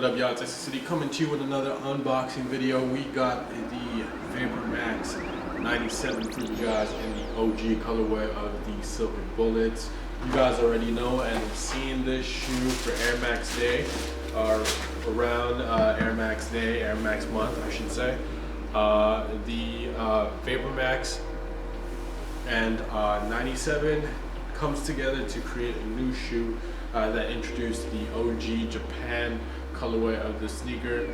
up, y'all? It's Exclucity coming to you with another unboxing video. We got the Vapormax 97 for you guys in the OG colorway of the Silver Bullets. You guys already know and have seen this shoe for Air Max Day, or around Air Max Day, Air Max month, I should say. The Vapormax and 97 comes together to create a new shoe that introduced the OG Japan colorway of the sneaker,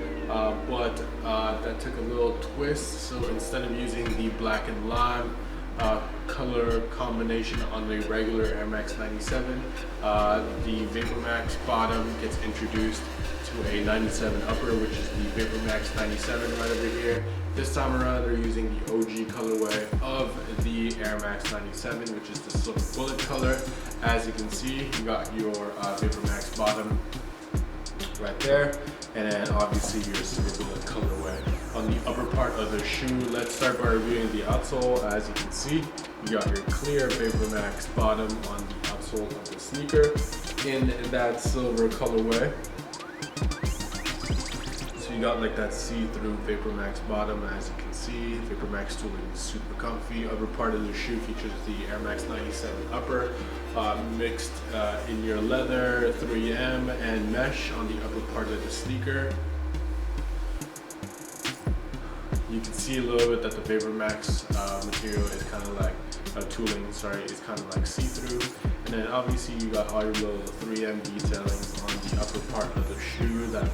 but that took a little twist. So instead of using the black and lime color combination on the regular Air Max 97, the Vapormax bottom gets introduced to a 97 upper, which is the Vapormax 97 right over here. This time around, they're using the OG colorway of the Air Max 97, which is the Silver Bullet color. As you can see, you got your Vapormax bottom right there, and then obviously your Silver Bullet colorway on the upper part of the shoe. Let's start by reviewing the outsole. As you can see, you got your clear Vapormax bottom on the outsole of the sneaker in that silver colorway. You got like that see-through Vapormax bottom. As you can see, Vapormax tooling is super comfy. Upper part of the shoe features the Air Max 97 upper, mixed in your leather, 3M, and mesh on the upper part of the sneaker. You can see a little bit that the Vapormax material is kind of like tooling, is kind of like see-through. And then obviously you got all your little 3M detailings on the upper part of the shoe that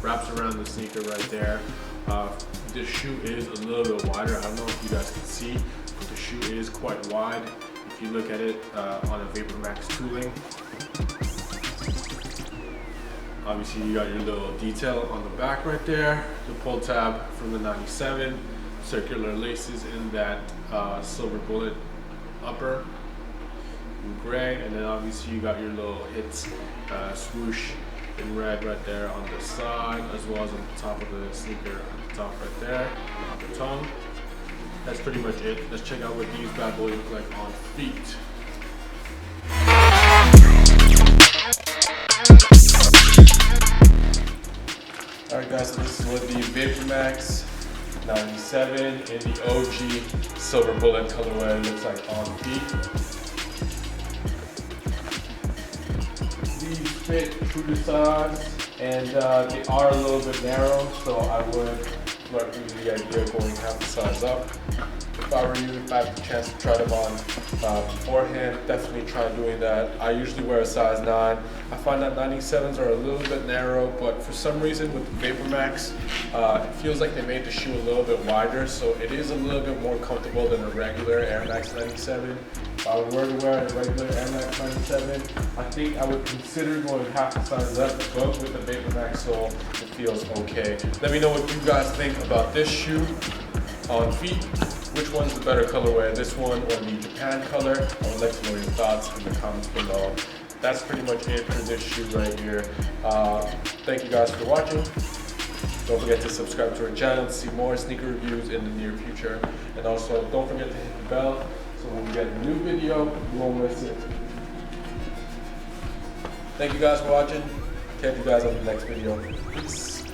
wraps around the sneaker right there. This shoe is a little bit wider. I don't know if you guys can see, but the shoe is quite wide if you look at it on a Vapormax tooling. Obviously you got your little detail on the back right there, the pull tab from the 97, circular laces in that Silver Bullet upper in gray, and then obviously you got your little hits swoosh in red right there on the side, as well as on the top of the sneaker at the top right there on the tongue. That's pretty much it. Let's check out what these bad boys look like on feet. Alright guys, so this is what the Vapormax 97 in the OG Silver Bullet colorway looks like on feet. These fit true to size, and they are a little bit narrow, so I would flirt with the idea of going half the size up. If I were you, if I had the chance to try them on beforehand, definitely try doing that. I usually wear a size 9. I find that 97s are a little bit narrow, but for some reason with the Vapormax, it feels like they made the shoe a little bit wider, so it is a little bit more comfortable than a regular Air Max 97. If I were to wear a regular Air Max 97, I think I would consider going half the size up, but with the Vapormax sole, it feels okay. Let me know what you guys think about this shoe on feet. Which one's the better colorway, this one or the Japan color? I would like to know your thoughts in the comments below. That's pretty much it for this shoe right here. Thank you guys for watching. Don't forget to subscribe to our channel to see more sneaker reviews in the near future. And also, don't forget to hit the bell so when we get a new video, you won't miss it. Thank you guys for watching. Catch you guys on the next video. Peace.